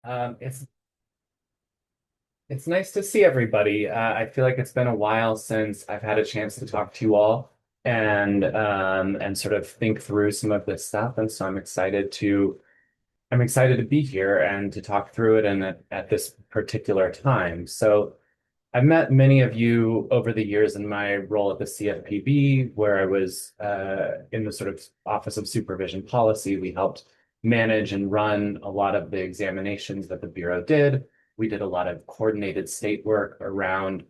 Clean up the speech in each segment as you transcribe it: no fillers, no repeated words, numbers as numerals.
It's nice to see everybody. I feel like it's been a while since I've had a chance to talk to you all and sort of think through some of this stuff. And so I'm excited to be here and to talk through it and at this particular time. So I've met many of you over the years in my role at the CFPB, where I was in the sort of Office of Supervision Policy. We helped manage and run a lot of the examinations that the Bureau did. We did a lot of coordinated state work around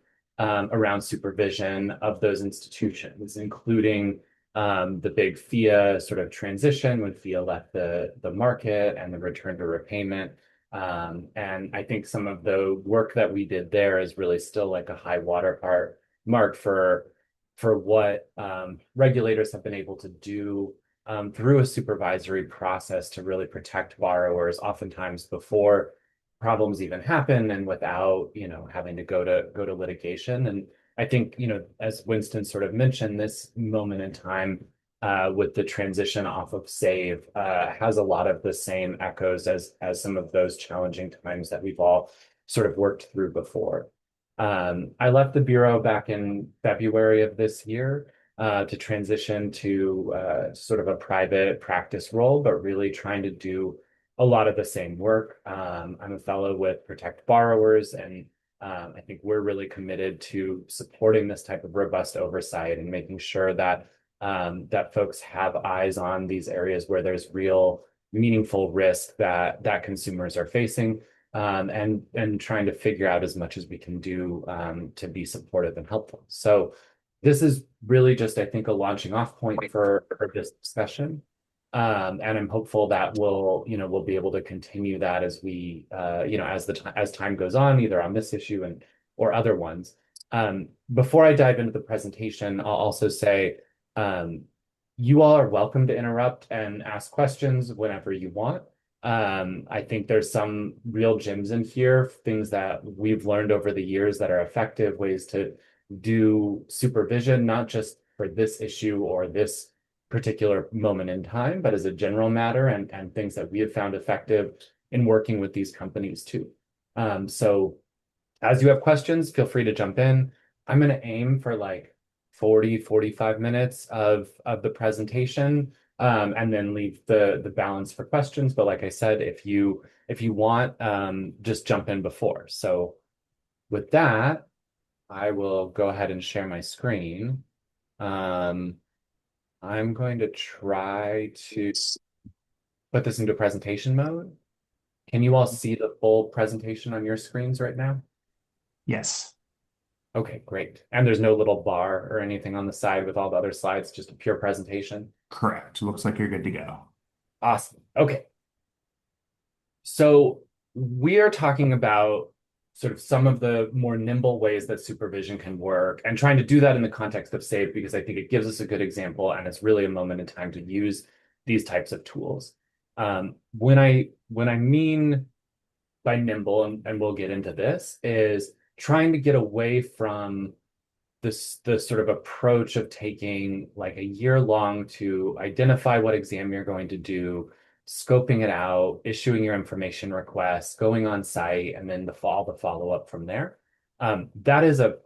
supervision of those institutions, including the big FIA sort of transition when FIA left the market and the return to repayment. And I think some of the work that we did there is really still like a high water mark for what regulators have been able to do through a supervisory process to really protect borrowers, oftentimes before problems even happen and without, having to go to litigation. And I think, as Winston sort of mentioned, this moment in time with the transition off of Save has a lot of the same echoes as some of those challenging times that we've all sort of worked through before. I left the Bureau back in February of this year to transition to sort of a private practice role, but really trying to do a lot of the same work. I'm a fellow with Protect Borrowers, and I think we're really committed to supporting this type of robust oversight and making sure that folks have eyes on these areas where there's real meaningful risk that consumers are facing, and trying to figure out as much as we can do to be supportive and helpful. So this is really just, I think, a launching off point for this discussion. And I'm hopeful that we'll be able to continue that as as time goes on, either on this issue or other ones. Before I dive into the presentation, I'll also say um, you all are welcome to interrupt and ask questions whenever you want. I think there's some real gems in here, things that we've learned over the years that are effective ways to do supervision, not just for this issue or this particular moment in time, but as a general matter and things that we have found effective in working with these companies too. So as you have questions, feel free to jump in. I'm going to aim for like 45 minutes of the presentation, and then leave the balance for questions. But like I said, if you want, just jump in before. So with that, I will go ahead and share my screen. Um, I'm going to try to put this into presentation mode. Can you all see the full presentation on your screens right now? Yes, Okay, great. And there's no little bar or anything on the side with all the other slides, just a pure presentation. correct. Looks like you're good to go. Awesome. Okay. So we are talking about sort of some of the more nimble ways that supervision can work and trying to do that in the context of SAVE because I think it gives us a good example and it's really a moment in time to use these types of tools. When I mean by nimble, and we'll get into this, is trying to get away from the sort of approach of taking like a year long to identify what exam you're going to do, scoping it out, issuing your information requests, going on site, and then the follow up from there. That is a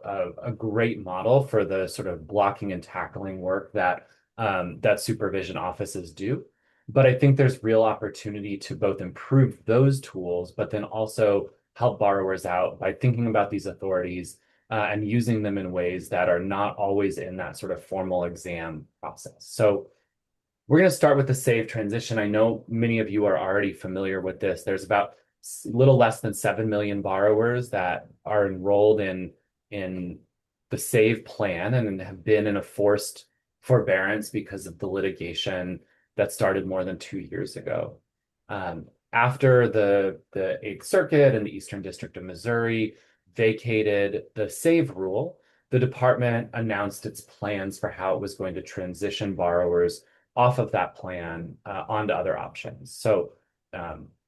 great model for the sort of blocking and tackling work that supervision offices do. But I think there's real opportunity to both improve those tools, but then also help borrowers out by thinking about these authorities and using them in ways that are not always in that sort of formal exam process. So we're going to start with the SAVE transition. I know many of you are already familiar with this. There's about a little less than 7 million borrowers that are enrolled in the SAVE plan and have been in a forced forbearance because of the litigation that started more than 2 years ago. After the Eighth Circuit and the Eastern District of Missouri vacated the SAVE rule, the department announced its plans for how it was going to transition borrowers off of that plan onto other options. So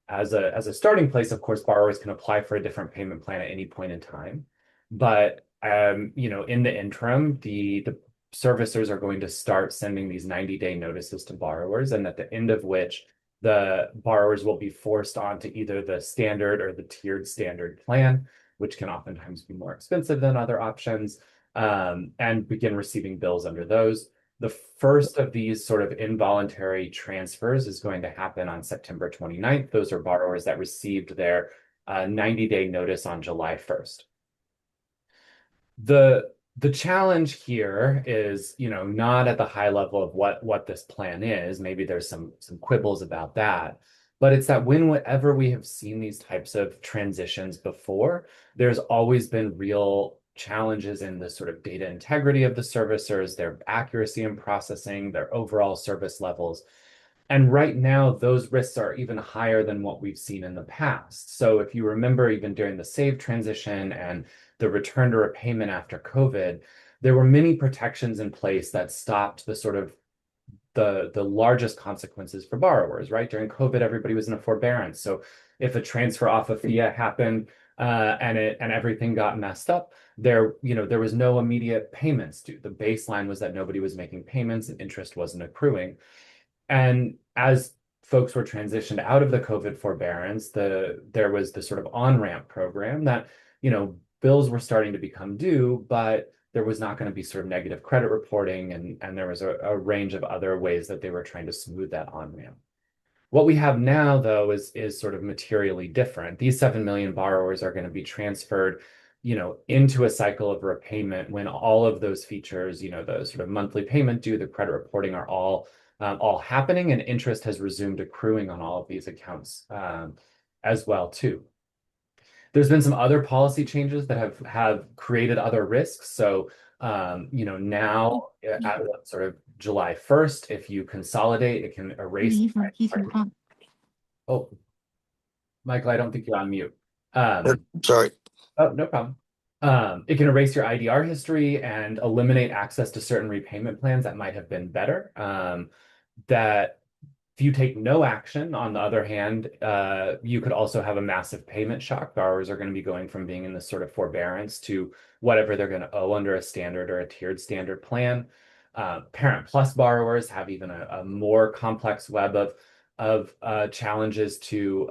as a starting place, of course, borrowers can apply for a different payment plan at any point in time. But in the interim, the servicers are going to start sending these 90-day notices to borrowers, and at the end of which the borrowers will be forced onto either the standard or the tiered standard plan, which can oftentimes be more expensive than other options, and begin receiving bills under those. The first of these sort of involuntary transfers is going to happen on September 29th. Those are borrowers that received their 90-day notice on July 1st. The challenge here is, not at the high level of what this plan is. Maybe there's some quibbles about that, but it's that whenever we have seen these types of transitions before, there's always been real challenges in the sort of data integrity of the servicers, their accuracy in processing, their overall service levels. And right now, those risks are even higher than what we've seen in the past. So if you remember, even during the SAVE transition and the return to repayment after COVID, there were many protections in place that stopped the sort of the largest consequences for borrowers, right? During COVID, everybody was in a forbearance. So if a transfer off of FIA happened and everything got messed up, there was no immediate payments due. The baseline was that nobody was making payments and interest wasn't accruing. And as folks were transitioned out of the COVID forbearance, there was the sort of on-ramp program that, bills were starting to become due, but there was not going to be sort of negative credit reporting, and there was a range of other ways that they were trying to smooth that on-ramp. What we have now, though, is sort of materially different. These 7 million borrowers are going to be transferred, into a cycle of repayment when all of those features, the sort of monthly payment due, the credit reporting are all happening, and interest has resumed accruing on all of these accounts as well too. There's been some other policy changes that have created other risks. So, now at sort of July 1st, if you consolidate, it can erase. Oh, Michael, I don't think you're on mute. Sorry. Oh, no problem. It can erase your IDR history and eliminate access to certain repayment plans that might have been better. That if you take no action, on the other hand, you could also have a massive payment shock. Borrowers are going to be going from being in this sort of forbearance to whatever they're going to owe under a standard or a tiered standard plan. Parent Plus borrowers have even a more complex web of challenges to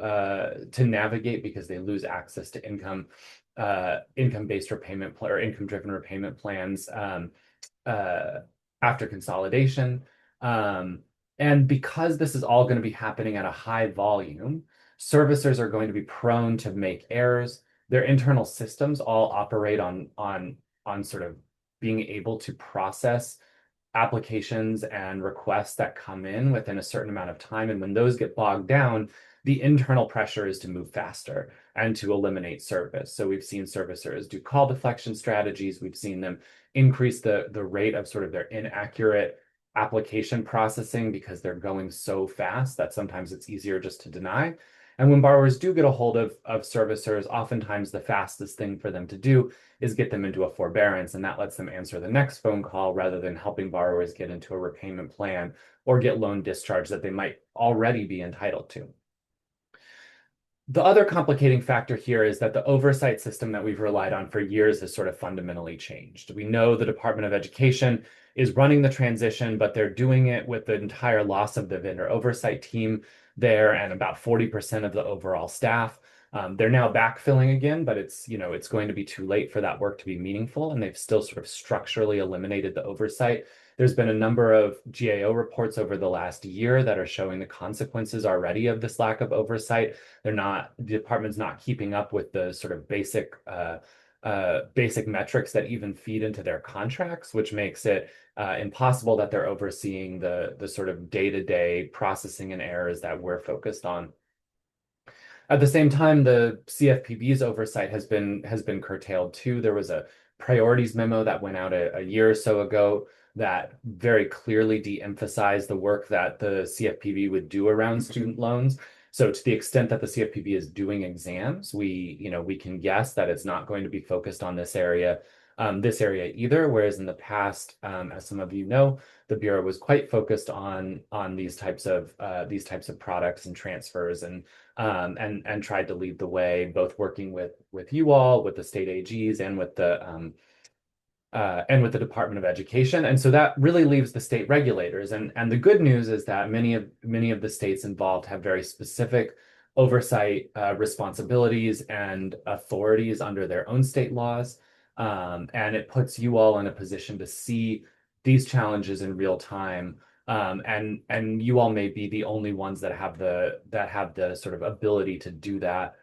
navigate because they lose access to income-based repayment or income-driven repayment plans uh, after consolidation. And because this is all going to be happening at a high volume, servicers are going to be prone to make errors. Their internal systems all operate on sort of being able to process applications and requests that come in within a certain amount of time. And when those get bogged down, the internal pressure is to move faster and to eliminate service. So we've seen servicers do call deflection strategies. We've seen them increase the rate of sort of their inaccurate application processing because they're going so fast that sometimes it's easier just to deny. And when borrowers do get a hold of servicers, oftentimes the fastest thing for them to do is get them into a forbearance, and that lets them answer the next phone call rather than helping borrowers get into a repayment plan or get loan discharge that they might already be entitled to. The other complicating factor here is that the oversight system that we've relied on for years has sort of fundamentally changed. We know the Department of Education is running the transition, but they're doing it with the entire loss of the vendor oversight team there and about 40% of the overall staff. They're now backfilling again, but it's going to be too late for that work to be meaningful, and they've still sort of structurally eliminated the oversight. There's been a number of GAO reports over the last year that are showing the consequences already of this lack of oversight. The department's not keeping up with the sort of basic metrics that even feed into their contracts, which makes it impossible that they're overseeing the sort of day-to-day processing and errors that we're focused on. At the same time, the CFPB's oversight has been curtailed too. There was a priorities memo that went out a year or so ago that very clearly de-emphasized the work that the CFPB would do around student loans. So to the extent that the CFPB is doing exams, we can guess that it's not going to be focused on this area either. Whereas in the past, as some of you know, the Bureau was quite focused on these types of products and transfers and tried to lead the way, both working with you all, with the state AGs, and with the and with the Department of Education. And so that really leaves the state regulators. And the good news is that many of the states involved have very specific oversight responsibilities and authorities under their own state laws. And it puts you all in a position to see these challenges in real time. And you all may be the only ones that have the sort of ability to do that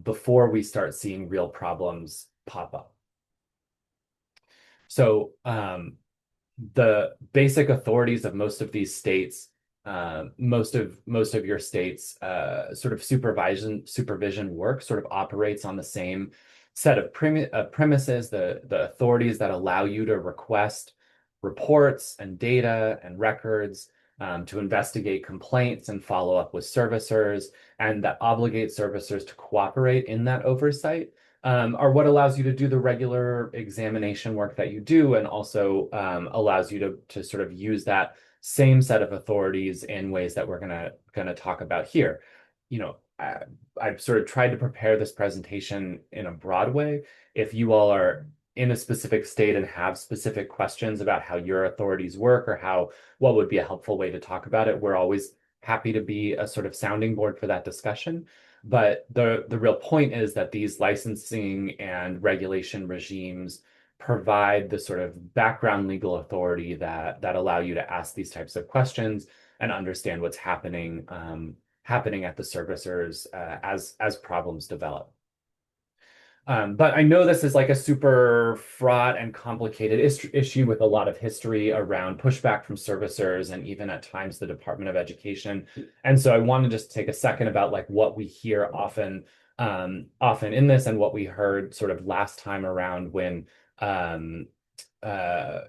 before we start seeing real problems pop up. So the basic authorities of most of these states, most of your states, sort of supervision work sort of operates on the same set of premises. The authorities that allow you to request reports and data and records. To investigate complaints and follow up with servicers, and that obligate servicers to cooperate in that oversight are what allows you to do the regular examination work that you do, and also allows you to sort of use that same set of authorities in ways that we're gonna talk about here. You know, I've sort of tried to prepare this presentation in a broad way. If you all are in a specific state and have specific questions about how your authorities work or how what would be a helpful way to talk about it, we're always happy to be a sort of sounding board for that discussion. But the real point is that these licensing and regulation regimes provide the sort of background legal authority that allow you to ask these types of questions and understand what's happening at the servicers as problems develop. But I know this is like a super fraught and complicated issue with a lot of history around pushback from servicers and even at times the Department of Education. And so I want to just take a second about like what we hear often in this and what we heard sort of um, uh,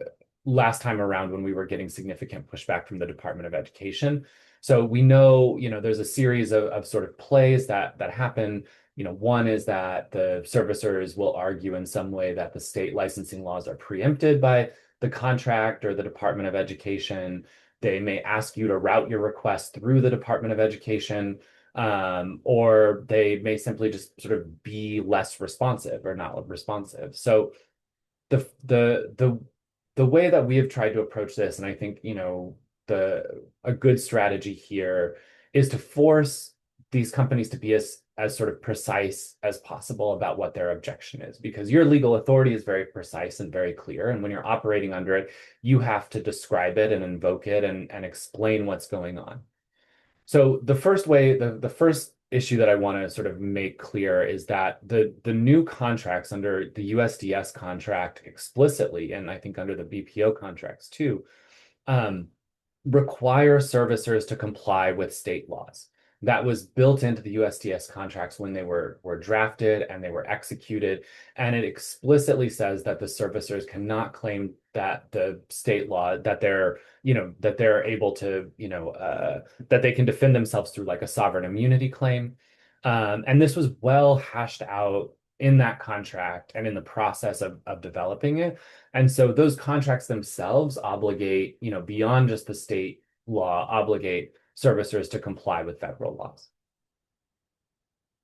last time around when we were getting significant pushback from the Department of Education. So we know, there's a series of sort of plays that happen. One is that the servicers will argue in some way that the state licensing laws are preempted by the contract or the Department of Education. They may ask you to route your request through the Department of Education, or they may simply just sort of be less responsive or not responsive. So the the the the way that we have tried to approach this, and I think, a good strategy here is to force these companies to be as sort of precise as possible about what their objection is, because your legal authority is very precise and very clear. And when you're operating under it, you have to describe it and invoke it and explain what's going on. So the first issue that I want to sort of make clear is that the new contracts under the USDS contract explicitly, and I think under the BPO contracts too, um, require servicers to comply with state laws. That was built into the USDS contracts when they were drafted and they were executed. And it explicitly says that the servicers cannot claim that the state law, that they're able to, that they can defend themselves through like a sovereign immunity claim. And this was well hashed out in that contract and in the process of developing it. And so those contracts themselves obligate, beyond just the state law, obligate servicers to comply with federal laws.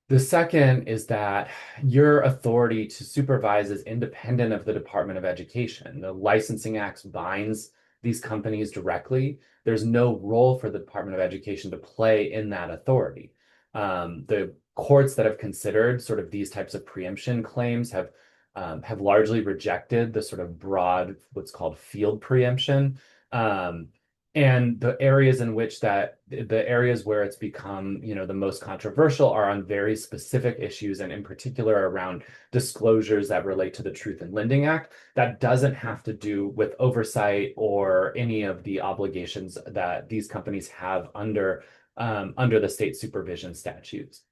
The second is that your authority to supervise is independent of the Department of Education. The Licensing Act binds these companies directly. There's no role for the Department of Education to play in that authority. The courts that have considered sort of these types of preemption claims have largely rejected the sort of broad, what's called field preemption. And the areas where it's become, the most controversial are on very specific issues, and in particular around disclosures that relate to the Truth in Lending Act. That doesn't have to do with oversight or any of the obligations that these companies have under the state supervision statutes.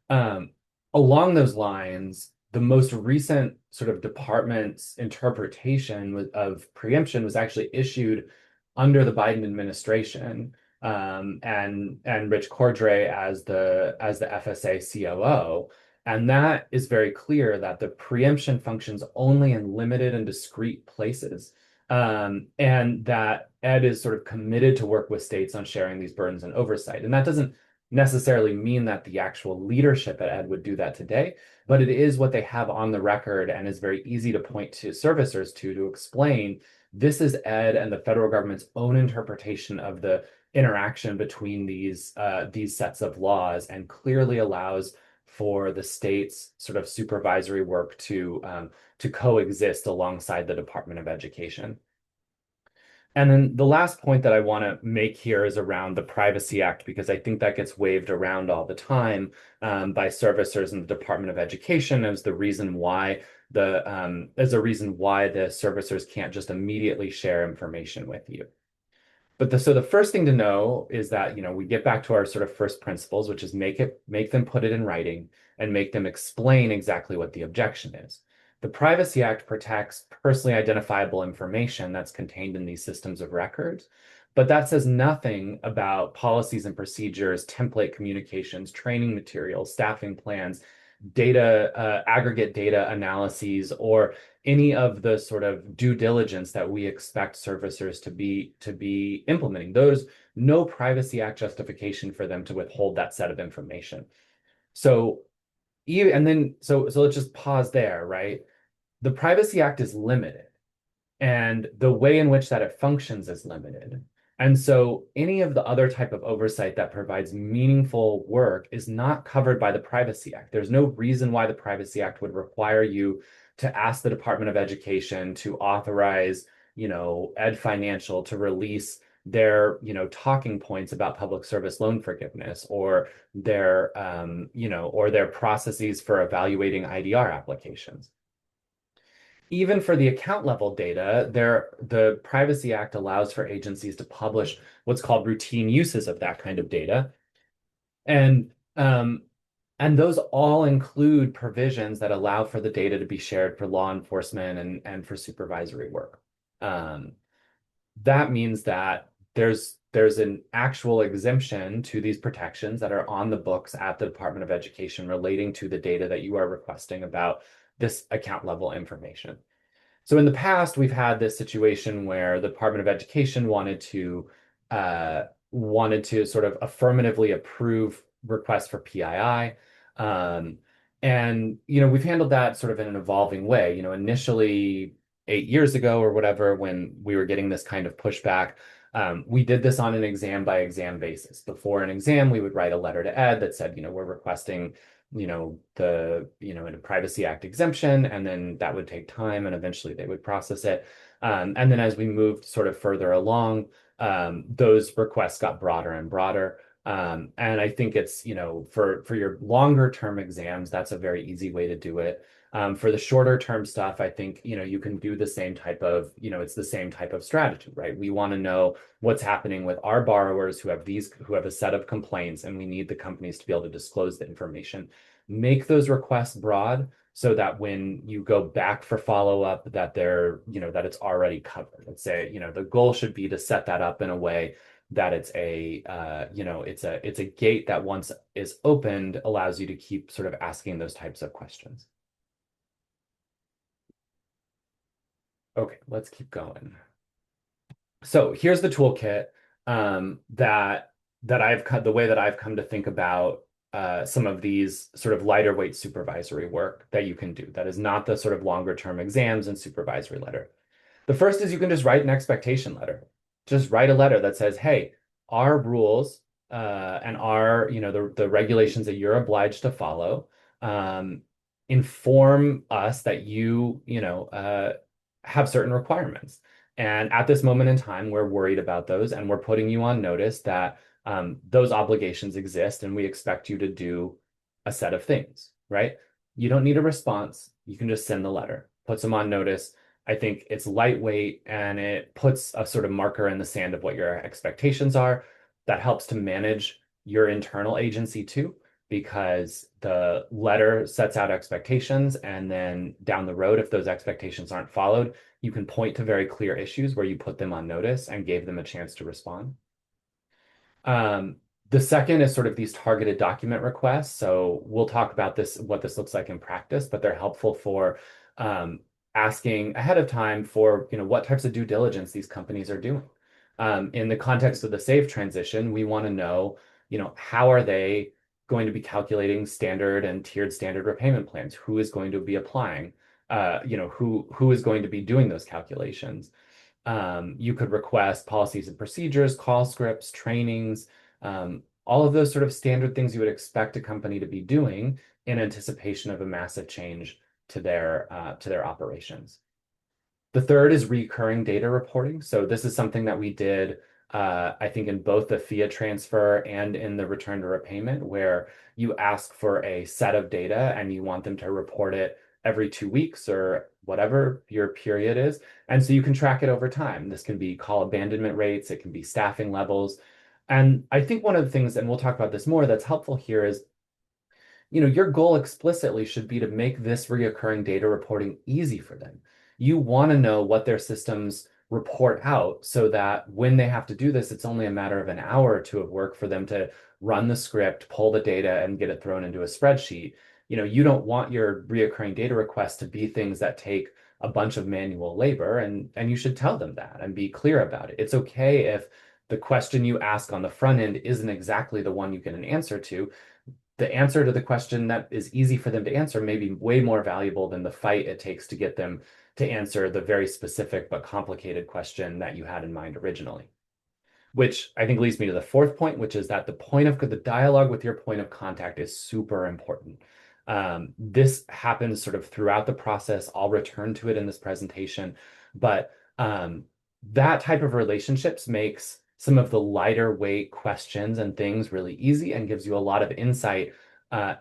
Um, Along those lines, the most recent sort of department's interpretation of preemption was actually issued under the Biden administration, and Rich Cordray as the FSA COO. And that is very clear that the preemption functions only in limited and discrete places. And that Ed is sort of committed to work with states on sharing these burdens and oversight. And that doesn't necessarily mean that the actual leadership at Ed would do that today, but it is what they have on the record and is very easy to point to servicers to explain this is Ed and the federal government's own interpretation of the interaction between these sets of laws and clearly allows for the state's sort of supervisory work to coexist alongside the Department of Education. And then the last point that I want to make here is around the Privacy Act, because I think that gets waved around all the time by servicers in the Department of Education as the reason why the servicers can't just immediately share information with you. But so the first thing to know is that, we get back to our sort of first principles, which is make them put it in writing and make them explain exactly what the objection is. The Privacy Act protects personally identifiable information that's contained in these systems of records, but that says nothing about policies and procedures, template communications, training materials, staffing plans, aggregate data analyses, or any of the sort of due diligence that we expect servicers to be implementing. Those no Privacy Act justification for them to withhold that set of information. So even and then so let's just pause there, right? The Privacy Act is limited and the way in which that it functions is limited. And so any of the other type of oversight that provides meaningful work is not covered by the Privacy Act. There's no reason why the Privacy Act would require you to ask the Department of Education to authorize, Ed Financial to release their, talking points about public service loan forgiveness or their processes for evaluating IDR applications. Even for the account level data, the Privacy Act allows for agencies to publish what's called routine uses of that kind of data. And and those all include provisions that allow for the data to be shared for law enforcement and for supervisory work. Um, that means that there's an actual exemption to these protections that are on the books at the Department of Education relating to the data that you are requesting about this account level information. So in the past, we've had this situation where the Department of Education wanted to sort of affirmatively approve requests for PII. Um, and we've handled that sort of in an evolving way. Initially 8 years ago or whatever, when we were getting this kind of pushback, we did this on an exam by exam basis. Before an exam, we would write a letter to Ed that said, we're requesting in a Privacy Act exemption, and then that would take time and eventually they would process it. And then as we moved sort of further along, those requests got broader and broader. And I think it's, for your longer term exams, that's a very easy way to do it. For the shorter term stuff, I think, you can do the same type of, it's the same type of strategy, right? We want to know what's happening with our borrowers who have a set of complaints, and we need the companies to be able to disclose the information. Make those requests broad so that when you go back for follow-up, that that it's already covered. Let's say, the goal should be to set that up in a way that it's a gate that once is opened allows you to keep sort of asking those types of questions. Okay, let's keep going. So here's the toolkit the way that I've come to think about some of these sort of lighter weight supervisory work that you can do. That is not the sort of longer term exams and supervisory letter. The first is you can just write an expectation letter. Just write a letter that says, hey, our rules and the regulations that you're obliged to follow inform us that you have certain requirements. And at this moment in time, we're worried about those and we're putting you on notice that those obligations exist and we expect you to do a set of things, right? You don't need a response. You can just send the letter, puts them on notice. I think it's lightweight and it puts a sort of marker in the sand of what your expectations are. That helps to manage your internal agency too, because the letter sets out expectations, and then down the road, if those expectations aren't followed, you can point to very clear issues where you put them on notice and gave them a chance to respond. The second is sort of these targeted document requests. So we'll talk about what this looks like in practice, but they're helpful for asking ahead of time for what types of due diligence these companies are doing. In the context of the SAFE transition, we want to know how are they going to be calculating standard and tiered standard repayment plans? Who is going to be applying? Who is going to be doing those calculations? You could request policies and procedures, call scripts, trainings, all of those sort of standard things you would expect a company to be doing in anticipation of a massive change to their operations. The third is recurring data reporting. So this is something that we did, I think, in both the FIA transfer and in the return to repayment, where you ask for a set of data and you want them to report it every 2 weeks or whatever your period is. And so you can track it over time. This can be call abandonment rates, it can be staffing levels. And I think one of the things, and we'll talk about this more, that's helpful here is your goal explicitly should be to make this reoccurring data reporting easy for them. You want to know what their systems report out so that when they have to do this, it's only a matter of an hour or two of work for them to run the script, pull the data, and get it thrown into a spreadsheet. You don't want your reoccurring data requests to be things that take a bunch of manual labor, and you should tell them that and be clear about it. It's okay if the question you ask on the front end isn't exactly the one you get an answer to. The answer to the question that is easy for them to answer may be way more valuable than the fight it takes to get them to answer the very specific but complicated question that you had in mind originally. Which I think leads me to the fourth point, which is that the dialogue with your point of contact is super important. This happens sort of throughout the process. I'll return to it in this presentation, but that type of relationships makes some of the lighter weight questions and things really easy and gives you a lot of insight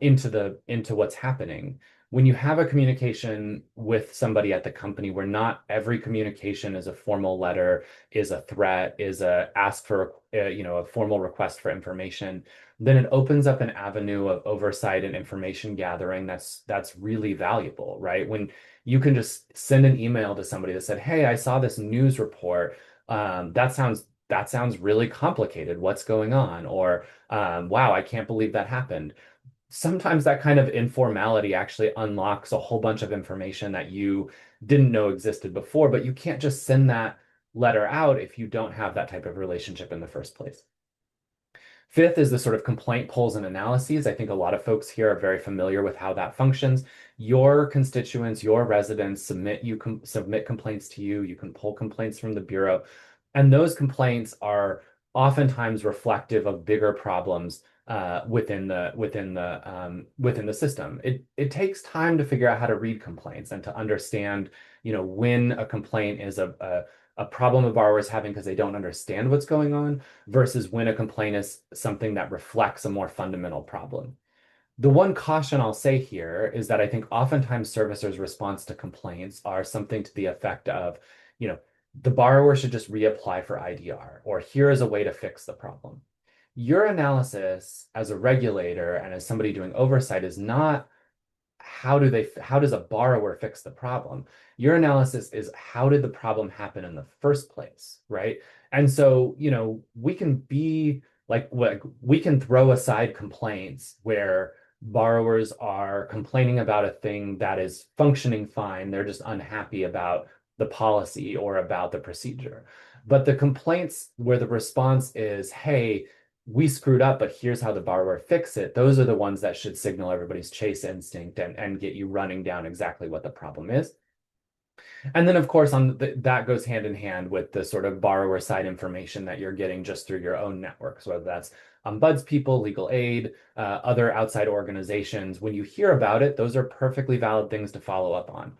into what's happening. When you have a communication with somebody at the company where not every communication is a formal letter, is a threat, is a ask for a formal request for information, then it opens up an avenue of oversight and information gathering that's really valuable, right? When you can just send an email to somebody that said, "Hey, I saw this news report. That sounds really complicated. What's going on?" Or, "Wow, I can't believe that happened." Sometimes that kind of informality actually unlocks a whole bunch of information that you didn't know existed before, but you can't just send that letter out if you don't have that type of relationship in the first place. Fifth is the sort of complaint polls and analyses. I think a lot of folks here are very familiar with how that functions. Your constituents, your residents submit complaints to you. You can pull complaints from the Bureau. And those complaints are oftentimes reflective of bigger problems within the system. It takes time to figure out how to read complaints and to understand, when a complaint is a problem a borrower is having because they don't understand what's going on versus when a complaint is something that reflects a more fundamental problem. The one caution I'll say here is that I think oftentimes servicers' response to complaints are something to the effect of, the borrower should just reapply for IDR, or here is a way to fix the problem. Your analysis as a regulator and as somebody doing oversight is not how does a borrower fix the problem? Your analysis is how did the problem happen in the first place, right? And so, we can be like, we can throw aside complaints where borrowers are complaining about a thing that is functioning fine. They're just unhappy about the policy or about the procedure. But the complaints where the response is, "Hey, we screwed up, but here's how the borrower fix it," those are the ones that should signal everybody's chase instinct and get you running down exactly what the problem is. And then, of course, that goes hand in hand with the sort of borrower side information that you're getting just through your own networks, whether that's Buds people, legal aid, other outside organizations. When you hear about it, those are perfectly valid things to follow up on.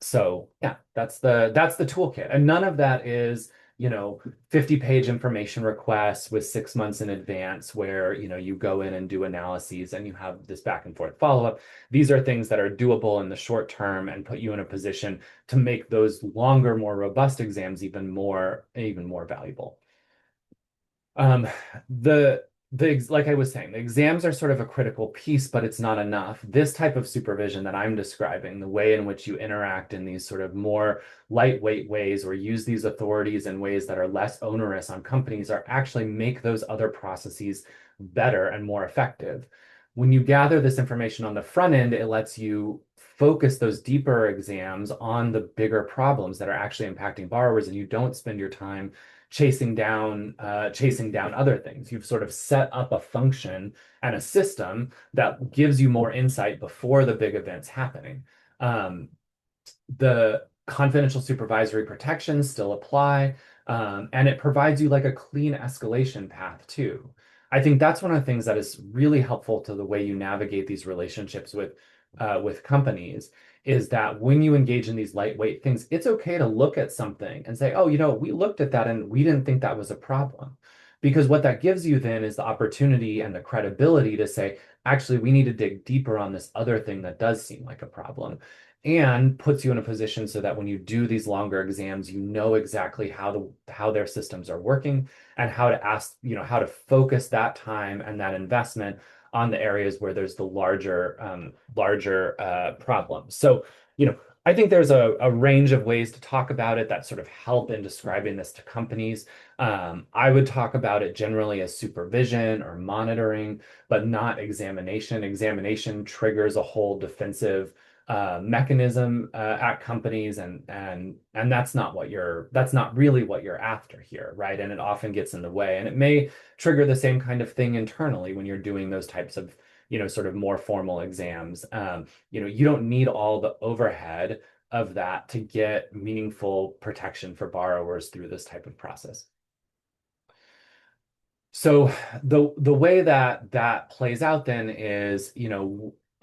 So yeah, that's the toolkit. And none of that is, 50-page information requests with 6 months in advance where, you go in and do analyses and you have this back and forth follow-up. These are things that are doable in the short term and put you in a position to make those longer, more robust exams even more valuable. Um, like I was saying, the exams are sort of a critical piece, but it's not enough. This type of supervision that I'm describing, the way in which you interact in these sort of more lightweight ways or use these authorities in ways that are less onerous on companies, are actually make those other processes better and more effective. When you gather this information on the front end, it lets you focus those deeper exams on the bigger problems that are actually impacting borrowers, and you don't spend your time chasing down other things. You've sort of set up a function and a system that gives you more insight before the big event's happening. Um, the confidential supervisory protections still apply, and it provides you like a clean escalation path too. I think that's one of the things that is really helpful to the way you navigate these relationships with companies is that when you engage in these lightweight things, it's okay to look at something and say, oh, we looked at that and we didn't think that was a problem. Because what that gives you then is the opportunity and the credibility to say, actually, we need to dig deeper on this other thing that does seem like a problem and puts you in a position so that when you do these longer exams, you know exactly how their systems are working and how to ask, how to focus that time and that investment on the areas where there's the larger problems. So, I think there's a range of ways to talk about it that sort of help in describing this to companies. I would talk about it generally as supervision or monitoring, but not examination. Examination triggers a whole defensive mechanism at companies, and that's not really what you're after here, right? And it often gets in the way, and it may trigger the same kind of thing internally when you're doing those types of sort of more formal exams. You don't need all the overhead of that to get meaningful protection for borrowers through this type of process. So the way that that plays out then is,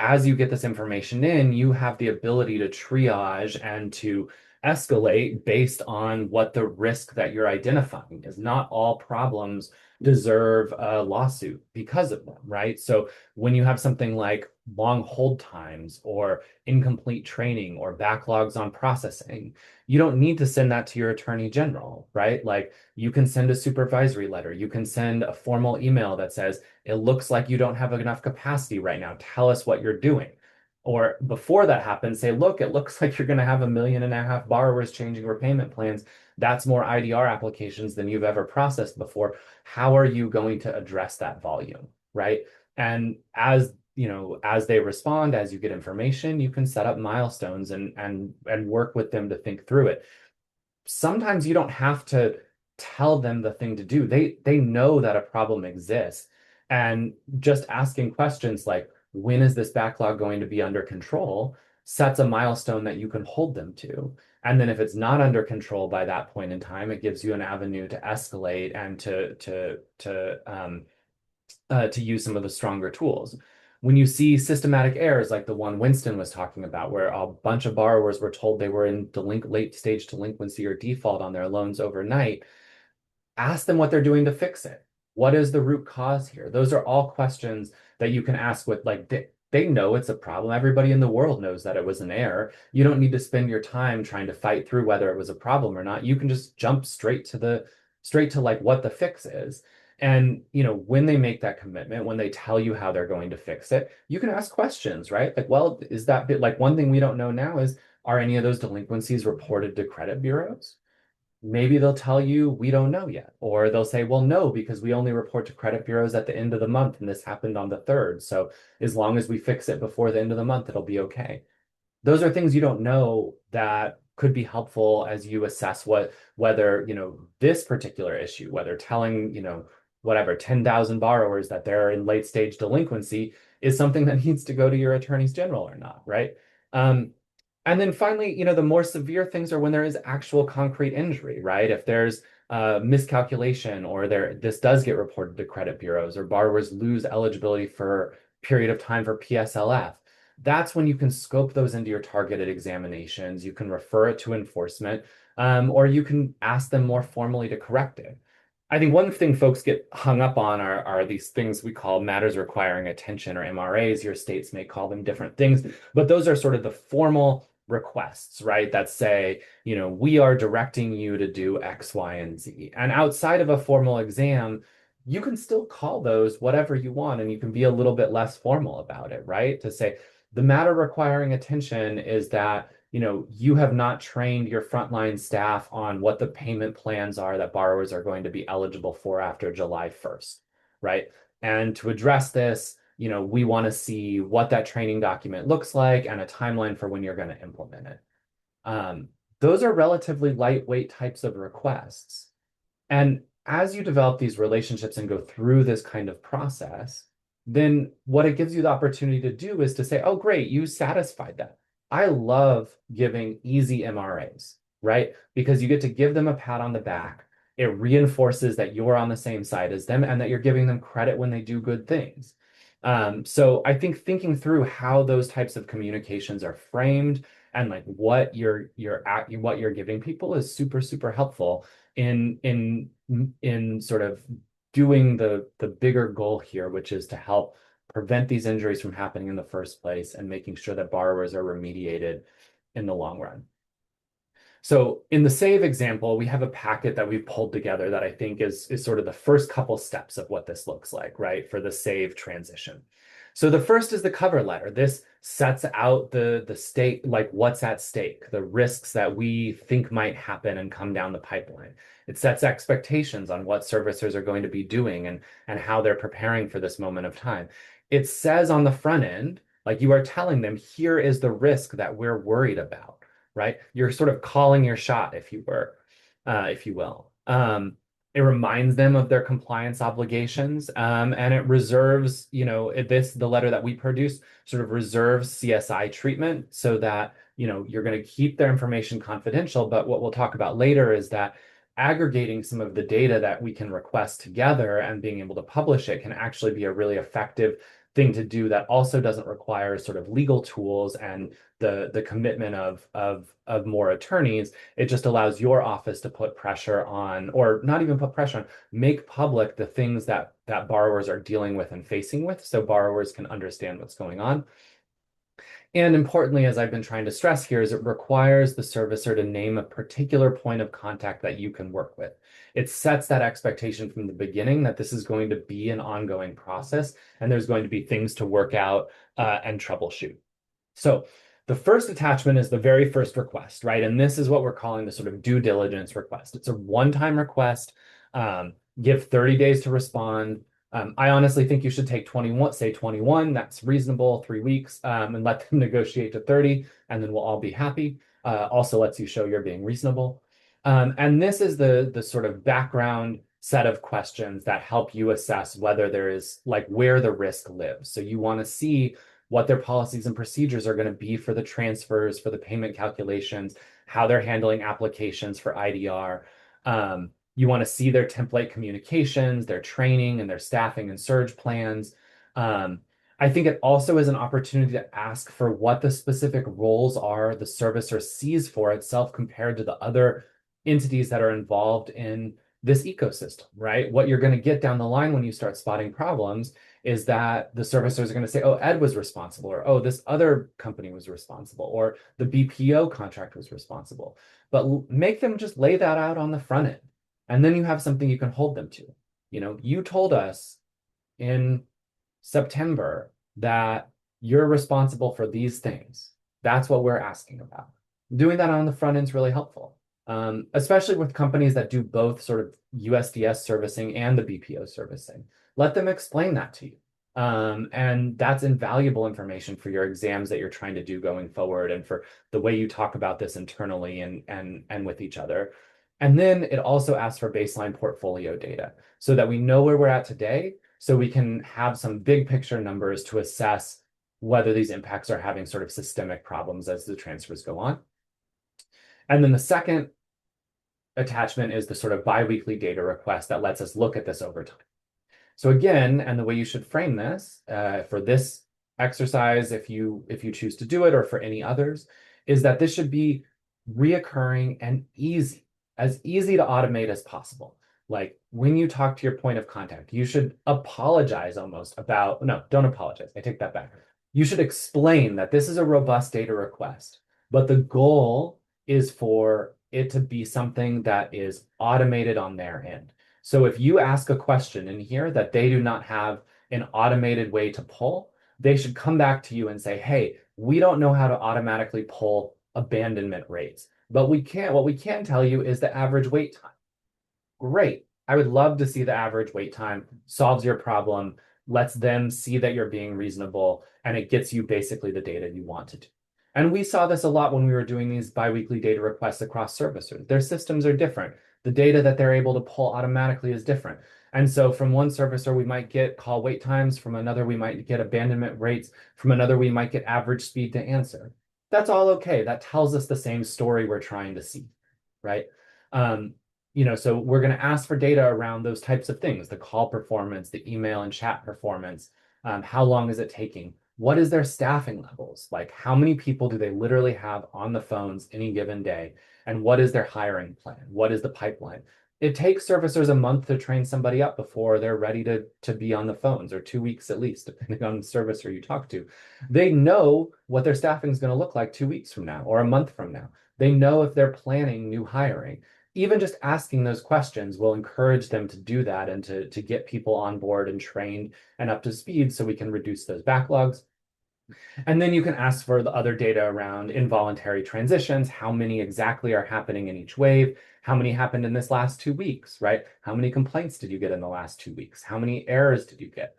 as you get this information in, you have the ability to triage and to escalate based on what the risk that you're identifying is. Not all problems deserve a lawsuit because of them, right? So when you have something like long hold times or incomplete training or backlogs on processing, you don't need to send that to your attorney general, right? Like you can send a supervisory letter. You can send a formal email that says, it looks like you don't have enough capacity right now. Tell us what you're doing. Or before that happens, say, look, it looks like you're going to have 1.5 million borrowers changing repayment plans. That's more IDR applications than you've ever processed before. How are you going to address that volume, right? And as they respond, as you get information, you can set up milestones and work with them to think through it. Sometimes you don't have to tell them the thing to do. They know that a problem exists. And just asking questions like, when is this backlog going to be under control, sets a milestone that you can hold them to. And then if it's not under control by that point in time, it gives you an avenue to escalate and to use some of the stronger tools. When you see systematic errors like the one Winston was talking about, where a bunch of borrowers were told they were in late stage delinquency or default on their loans overnight, ask them what they're doing to fix it. What is the root cause here? Those are all questions that you can ask with like they know it's a problem. Everybody in the world knows that it was an error. You don't need to spend your time trying to fight through whether it was a problem or not. You can just jump straight to like what the fix is. And when they make that commitment, when they tell you how they're going to fix it, you can ask questions, right? Like, well, is that bit like one thing we don't know now is are any of those delinquencies reported to credit bureaus? Maybe they'll tell you we don't know yet, or they'll say, well, no, because we only report to credit bureaus at the end of the month, and this happened on the 3rd. So as long as we fix it before the end of the month, it'll be okay. Those are things you don't know that could be helpful as you assess whether, this particular issue, whether telling, whatever, 10,000 borrowers that they're in late stage delinquency is something that needs to go to your attorneys general or not, right? Um, and then finally, the more severe things are when there is actual concrete injury, right? If there's miscalculation or this does get reported to credit bureaus or borrowers lose eligibility for a period of time for PSLF, that's when you can scope those into your targeted examinations. You can refer it to enforcement, or you can ask them more formally to correct it. I think one thing folks get hung up on are these things we call matters requiring attention or MRAs. Your states may call them different things, but those are sort of the formal requests, right? That say, we are directing you to do X, Y, and Z. And outside of a formal exam, you can still call those whatever you want, and you can be a little bit less formal about it, right? To say, the matter requiring attention is that you have not trained your frontline staff on what the payment plans are that borrowers are going to be eligible for after July 1st, right? And to address this, we want to see what that training document looks like and a timeline for when you're going to implement it. Those are relatively lightweight types of requests. And as you develop these relationships and go through this kind of process, then what it gives you the opportunity to do is to say, oh, great, you satisfied that. I love giving easy MRAs, right? Because you get to give them a pat on the back. It reinforces that you're on the same side as them and that you're giving them credit when they do good things. So I think thinking through how those types of communications are framed and like what you're giving people is super, super helpful in sort of doing the bigger goal here, which is to help prevent these injuries from happening in the first place and making sure that borrowers are remediated in the long run. So in the save example, we have a packet that we've pulled together that I think is sort of the first couple steps of what this looks like, right, for the save transition. So the first is the cover letter. This sets out the state, like what's at stake, the risks that we think might happen and come down the pipeline. It sets expectations on what servicers are going to be doing and how they're preparing for this moment of time. It says on the front end, like you are telling them, here is the risk that we're worried about, right? You're sort of calling your shot, if you will. It reminds them of their compliance obligations, and it reserves, the letter that we produce sort of reserves CSI treatment so that, you're going to keep their information confidential. But what we'll talk about later is that aggregating some of the data that we can request together and being able to publish it can actually be a really effective thing to do that also doesn't require sort of legal tools and the commitment of more attorneys. It just allows your office to put pressure on, or not even put pressure on, make public the things that borrowers are dealing with and facing with, so borrowers can understand what's going on. And importantly, as I've been trying to stress here, is it requires the servicer to name a particular point of contact that you can work with. It sets that expectation from the beginning that this is going to be an ongoing process and there's going to be things to work out and troubleshoot. So the first attachment is the very first request, right? And this is what we're calling the sort of due diligence request. It's a one-time request. Give 30 days to respond. I honestly think you should take 21, say 21, that's reasonable, 3 weeks, and let them negotiate to 30, and then we'll all be happy. Also lets you show you're being reasonable. And this is the sort of background set of questions that help you assess whether there is like where the risk lives. So you want to see what their policies and procedures are going to be for the transfers, for the payment calculations, how they're handling applications for IDR. You want to see their template communications, their training, and their staffing and surge plans. I think it also is an opportunity to ask for what the specific roles are the servicer sees for itself compared to the other entities that are involved in this ecosystem, right? What you're going to get down the line when you start spotting problems is that the servicers are going to say, oh, Ed was responsible, or oh, this other company was responsible, or the BPO contract was responsible. But make them just lay that out on the front end. And then you have something you can hold them to. You told us in September that you're responsible for these things. That's what we're asking about. Doing that on the front end is really helpful, especially with companies that do both sort of USDS servicing and the BPO servicing. Let them explain that to you. And that's invaluable information for your exams that you're trying to do going forward and for the way you talk about this internally and with each other. And then it also asks for baseline portfolio data so that we know where we're at today, so we can have some big picture numbers to assess whether these impacts are having sort of systemic problems as the transfers go on. And then the second attachment is the sort of biweekly data request that lets us look at this over time. So again, and the way you should frame this for this exercise, if you choose to do it, or for any others, is that this should be reoccurring and easy, as easy to automate as possible. Like when you talk to your point of contact, you should apologize almost about, no, don't apologize. I take that back. You should explain that this is a robust data request, but the goal is for it to be something that is automated on their end. So if you ask a question in here that they do not have an automated way to pull, they should come back to you and say, hey, we don't know how to automatically pull abandonment rates, but what we can tell you is the average wait time. Great. I would love to see the average wait time solves your problem, lets them see that you're being reasonable, and it gets you basically the data you wanted to. And we saw this a lot when we were doing these biweekly data requests across servicers. Their systems are different. The data that they're able to pull automatically is different. And so from one servicer, we might get call wait times. From another, we might get abandonment rates. From another, we might get average speed to answer. That's all okay. That tells us the same story we're trying to see, right? Um, so we're going to ask for data around those types of things, the call performance, the email and chat performance. How long is it taking? What is their staffing levels? Like how many people do they literally have on the phones any given day? And what is their hiring plan? What is the pipeline? It takes servicers a month to train somebody up before they're ready to be on the phones, or 2 weeks at least, depending on the servicer you talk to. They know what their staffing is going to look like 2 weeks from now or a month from now. They know if they're planning new hiring. Even just asking those questions will encourage them to do that and to get people on board and trained and up to speed so we can reduce those backlogs. And then you can ask for the other data around involuntary transitions. How many exactly are happening in each wave? How many happened in this last 2 weeks, right? How many complaints did you get in the last 2 weeks? How many errors did you get?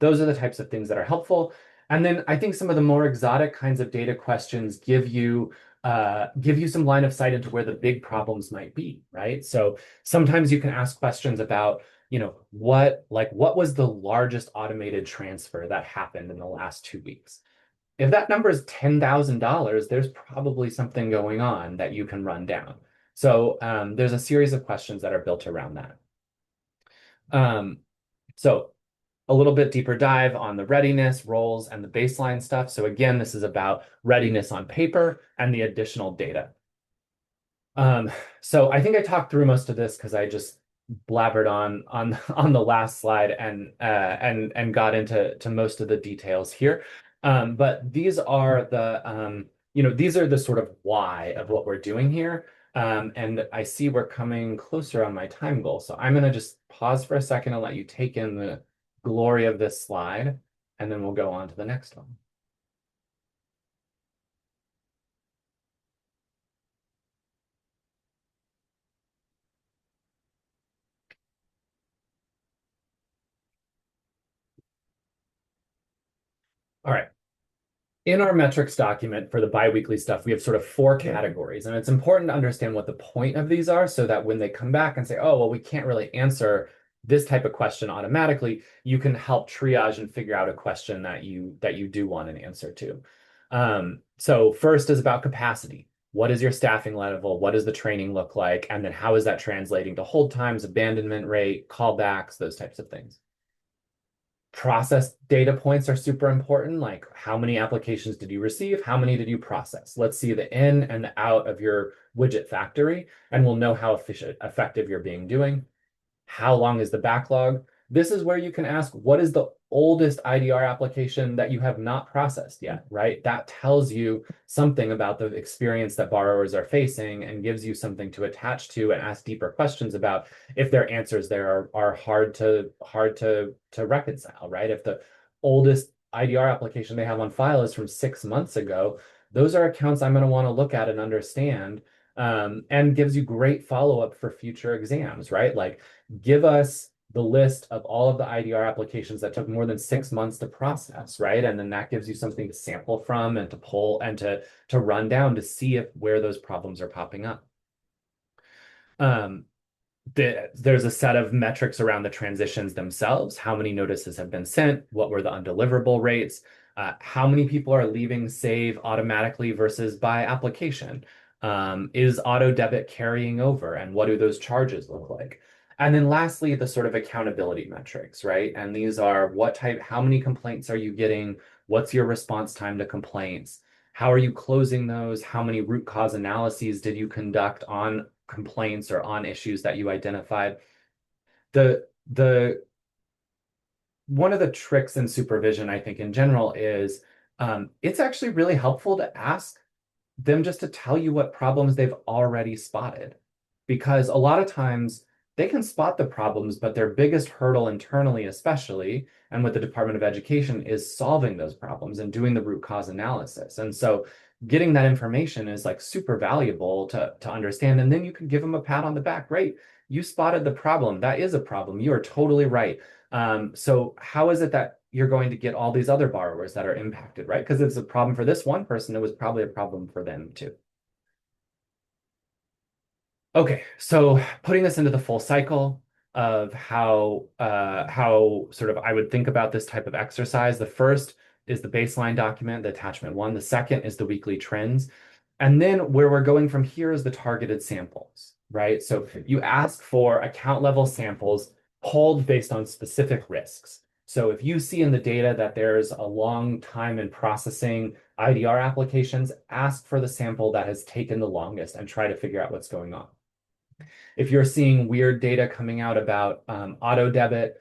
Those are the types of things that are helpful. And then I think some of the more exotic kinds of data questions give you some line of sight into where the big problems might be, right? So sometimes you can ask questions about what was the largest automated transfer that happened in the last 2 weeks? If that number is $10,000, there's probably something going on that you can run down. So there's a series of questions that are built around that. So a little bit deeper dive on the readiness, roles, and the baseline stuff. So again, this is about readiness on paper and the additional data. So I think I talked through most of this because I just blabbered on on the last slide and got into most of the details here. But these are the sort of why of what we're doing here. And I see we're coming closer on my time goal. So I'm going to just pause for a second and let you take in the glory of this slide, and then we'll go on to the next one. All right. In our metrics document for the biweekly stuff, we have sort of four categories, and it's important to understand what the point of these are so that when they come back and say, oh, well, we can't really answer this type of question automatically, you can help triage and figure out a question that you do want an answer to. So first is about capacity. What is your staffing level? What does the training look like? And then how is that translating to hold times, abandonment rate, callbacks, those types of things. Process data points are super important. Like how many applications did you receive? How many did you process? Let's see the in and the out of your widget factory, and we'll know how effective you're being doing. How long is the backlog? This is where you can ask, what is the oldest IDR application that you have not processed yet, right? That tells you something about the experience that borrowers are facing and gives you something to attach to and ask deeper questions about if their answers there are hard to reconcile, right? If the oldest IDR application they have on file is from 6 months ago, those are accounts I'm going to want to look at and understand, and gives you great follow-up for future exams, right? Like give us the list of all of the IDR applications that took more than 6 months to process, right? And then that gives you something to sample from and to pull and to run down to see if where those problems are popping up. Um, there's a set of metrics around the transitions themselves. How many notices have been sent? What were the undeliverable rates? How many people are leaving save automatically versus by application? Is auto debit carrying over? And what do those charges look like? And then lastly, the sort of accountability metrics, right? And these are how many complaints are you getting? What's your response time to complaints? How are you closing those? How many root cause analyses did you conduct on complaints or on issues that you identified? The one of the tricks in supervision, I think in general, is it's actually really helpful to ask them just to tell you what problems they've already spotted. Because a lot of times they can spot the problems, but their biggest hurdle internally, especially, and with the Department of Education, is solving those problems and doing the root cause analysis. And so getting that information is like super valuable to understand. And then you can give them a pat on the back. Great, you spotted the problem. That is a problem. You are totally right. So how is it that you're going to get all these other borrowers that are impacted, right? Because it's a problem for this one person, it was probably a problem for them too. Okay, so putting this into the full cycle of how sort of I would think about this type of exercise. The first is the baseline document, the attachment one. The second is the weekly trends. And then where we're going from here is the targeted samples, right? So you ask for account level samples pulled based on specific risks. So if you see in the data that there's a long time in processing IDR applications, ask for the sample that has taken the longest and try to figure out what's going on. If you're seeing weird data coming out about auto debit,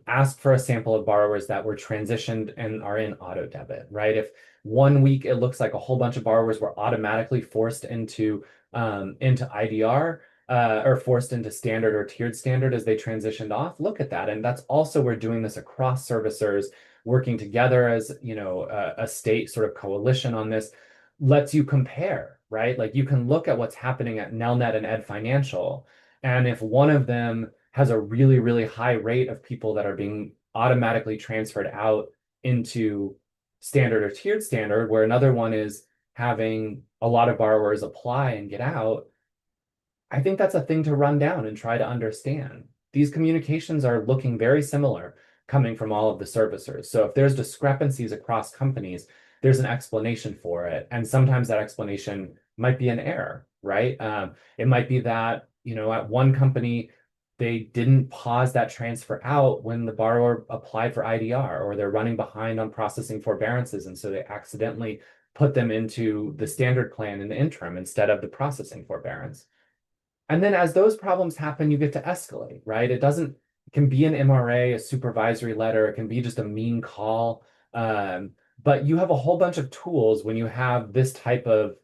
ask for a sample of borrowers that were transitioned and are in auto debit, right? If 1 week it looks like a whole bunch of borrowers were automatically forced into IDR or forced into standard or tiered standard as they transitioned off, look at that. And that's also we're doing this across servicers working together as a state sort of coalition on this lets you compare, right? Like you can look at what's happening at Nelnet and Ed Financial, and if one of them has a really, really high rate of people that are being automatically transferred out into standard or tiered standard, where another one is having a lot of borrowers apply and get out, I think that's a thing to run down and try to understand. These communications are looking very similar coming from all of the servicers. So if there's discrepancies across companies, there's an explanation for it. And sometimes that explanation might be an error, right? It might be that, at one company, they didn't pause that transfer out when the borrower applied for IDR, or they're running behind on processing forbearances. And so they accidentally put them into the standard plan in the interim instead of the processing forbearance. And then as those problems happen, you get to escalate, right? It can be an MRA, a supervisory letter, it can be just a mean call. But you have a whole bunch of tools when you have this type of,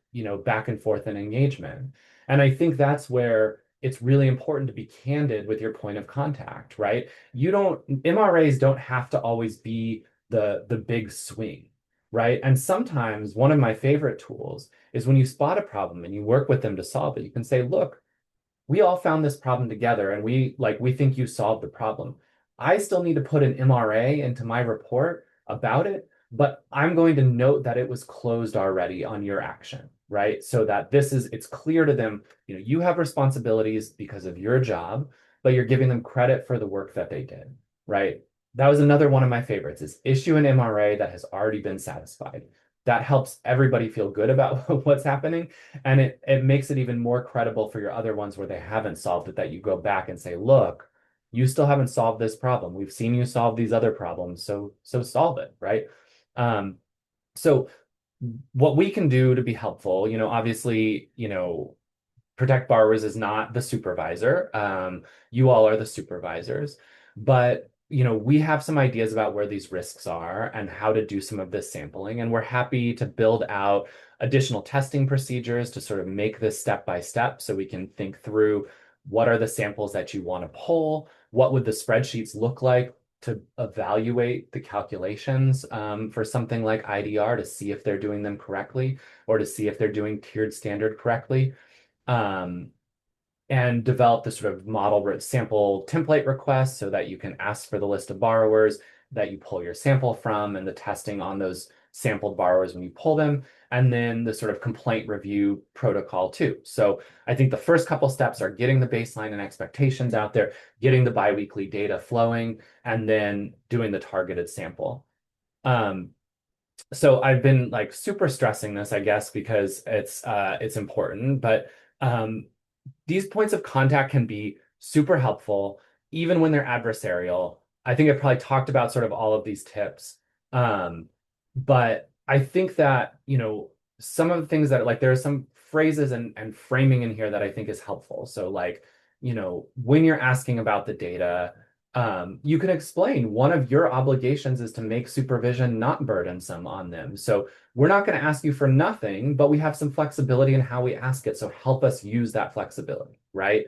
back and forth and engagement. And I think that's where it's really important to be candid with your point of contact, right? MRAs don't have to always be the big swing, right? And sometimes one of my favorite tools is when you spot a problem and you work with them to solve it, you can say, look, we all found this problem together and we think you solved the problem. I still need to put an MRA into my report about it, but I'm going to note that it was closed already on your action, right? So that it's clear to them, you have responsibilities because of your job, but you're giving them credit for the work that they did, right? That was another one of my favorites is issue an MRA that has already been satisfied. That helps everybody feel good about what's happening. And it makes it even more credible for your other ones where they haven't solved it, that you go back and say, look, you still haven't solved this problem. We've seen you solve these other problems, so solve it, right? Um, so what we can do to be helpful, obviously, Protect Borrowers is not the supervisor. You all are the supervisors, but we have some ideas about where these risks are and how to do some of this sampling, and we're happy to build out additional testing procedures to sort of make this step by step so we can think through what are the samples that you want to pull, what would the spreadsheets look like to evaluate the calculations for something like IDR to see if they're doing them correctly or to see if they're doing tiered standard correctly um, and develop the sort of model sample template request so that you can ask for the list of borrowers that you pull your sample from and the testing on those sampled borrowers when you pull them, and then the sort of complaint review protocol too. So I think the first couple steps are getting the baseline and expectations out there, getting the biweekly data flowing, and then doing the targeted sample. Um, so I've been like super stressing this, I guess, because it's important, but um, these points of contact can be super helpful, even when they're adversarial. I think I probably talked about sort of all of these tips. Um, but I think that, some of the things that like there are some phrases and framing in here that I think is helpful. So like, when you're asking about the data, you can explain one of your obligations is to make supervision not burdensome on them. So we're not going to ask you for nothing, but we have some flexibility in how we ask it. So help us use that flexibility, right?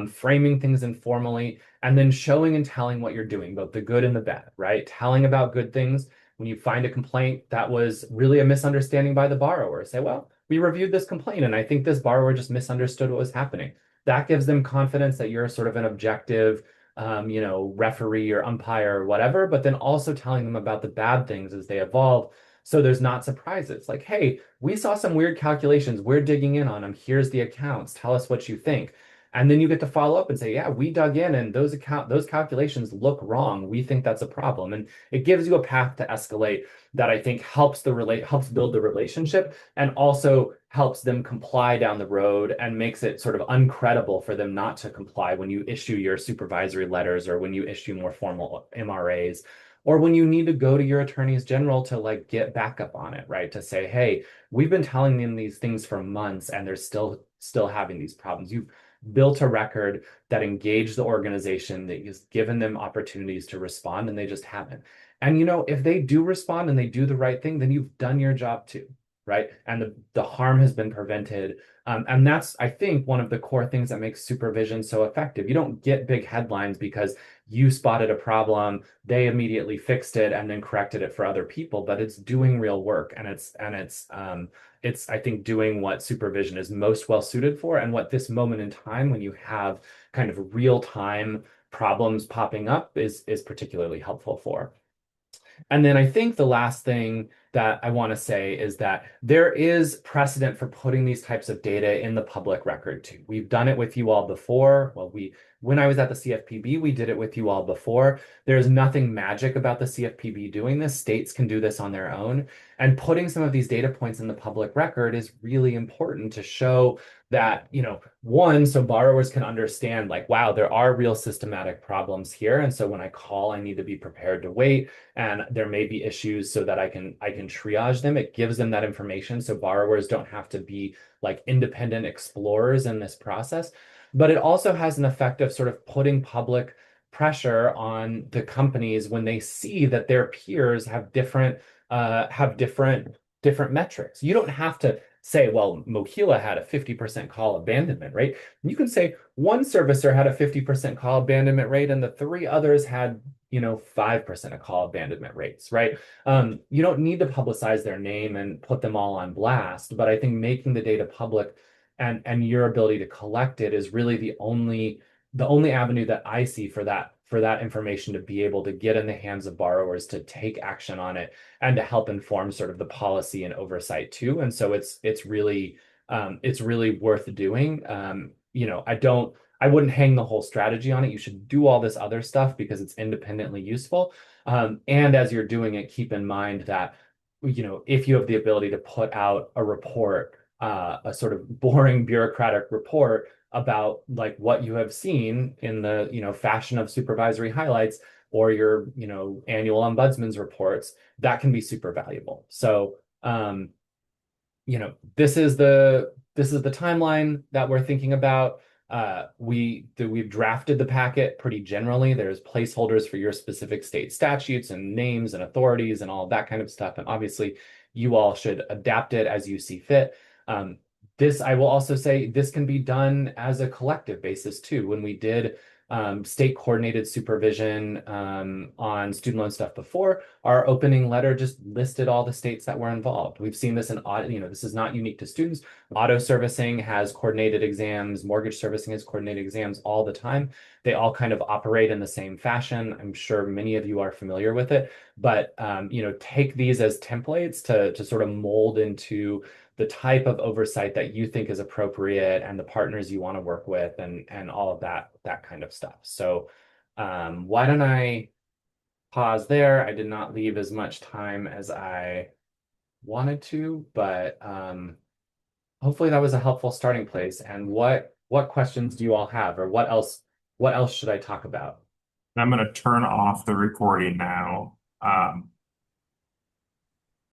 Framing things informally and then showing and telling what you're doing, both the good and the bad, right? Telling about good things. When you find a complaint that was really a misunderstanding by the borrower, say, well, we reviewed this complaint and I think this borrower just misunderstood what was happening. That gives them confidence that you're sort of an objective referee or umpire or whatever, but then also telling them about the bad things as they evolve So there's not surprises. Like, hey, we saw some weird calculations. We're digging in on them. Here's the accounts. Tell us what you think. And then you get to follow up and say, yeah, we dug in and those calculations look wrong. We think that's a problem. And it gives you a path to escalate that I think helps build the relationship and also helps them comply down the road and makes it sort of uncredible for them not to comply when you issue your supervisory letters or when you issue more formal MRAs or when you need to go to your attorneys general to like get backup on it, right? To say, hey, we've been telling them these things for months and they're still having these problems. You've built a record that engaged the organization, that has given them opportunities to respond, and they just haven't. And if they do respond and they do the right thing, then you've done your job too, right? And the harm has been prevented. And that's, I think, one of the core things that makes supervision so effective. You don't get big headlines because you spotted a problem, they immediately fixed it and then corrected it for other people, but it's doing real work and it's I think doing what supervision is most well suited for and what this moment in time when you have kind of real time problems popping up is particularly helpful for. And then I think the last thing that I want to say is that there is precedent for putting these types of data in the public record too. We've done it with you all before. Well, when I was at the CFPB, we did it with you all before. There's nothing magic about the CFPB doing this. States can do this on their own. And putting some of these data points in the public record is really important to show that, one, so borrowers can understand like, wow, there are real systematic problems here. And so when I call, I need to be prepared to wait and there may be issues so that I can triage them. It gives them that information so borrowers don't have to be like independent explorers in this process. But it also has an effect of sort of putting public pressure on the companies when they see that their peers have different metrics. You don't have to say, well, Mohila had a 50% call abandonment rate. You can say one servicer had a 50% call abandonment rate and the three others had 5% of call abandonment rates, right? You don't need to publicize their name and put them all on blast, but I think making the data public and your ability to collect it is really the only avenue that I see for that information to be able to get in the hands of borrowers to take action on it and to help inform sort of the policy and oversight too. And so it's really worth doing. I wouldn't hang the whole strategy on it. You should do all this other stuff because it's independently useful. And as you're doing it, keep in mind that, if you have the ability to put out a report, a sort of boring bureaucratic report about like what you have seen in the, fashion of supervisory highlights or your, annual ombudsman's reports, that can be super valuable. So, this is the timeline that we're thinking about. We've drafted the packet pretty generally. There's placeholders for your specific state statutes and names and authorities and all of that kind of stuff. And obviously, you all should adapt it as you see fit. This, I will also say, this can be done as a collective basis too. When we did state coordinated supervision on student loan stuff before, our opening letter just listed all the states that were involved. We've seen this in audit, this is not unique to students. Auto servicing has coordinated exams, mortgage servicing has coordinated exams all the time. They all kind of operate in the same fashion. I'm sure many of you are familiar with it, but take these as templates to sort of mold into the type of oversight that you think is appropriate and the partners you want to work with and all of that kind of stuff. So why don't I pause there? I did not leave as much time as I wanted to, but hopefully that was a helpful starting place. And what questions do you all have, or what else should I talk about? I'm going to turn off the recording now.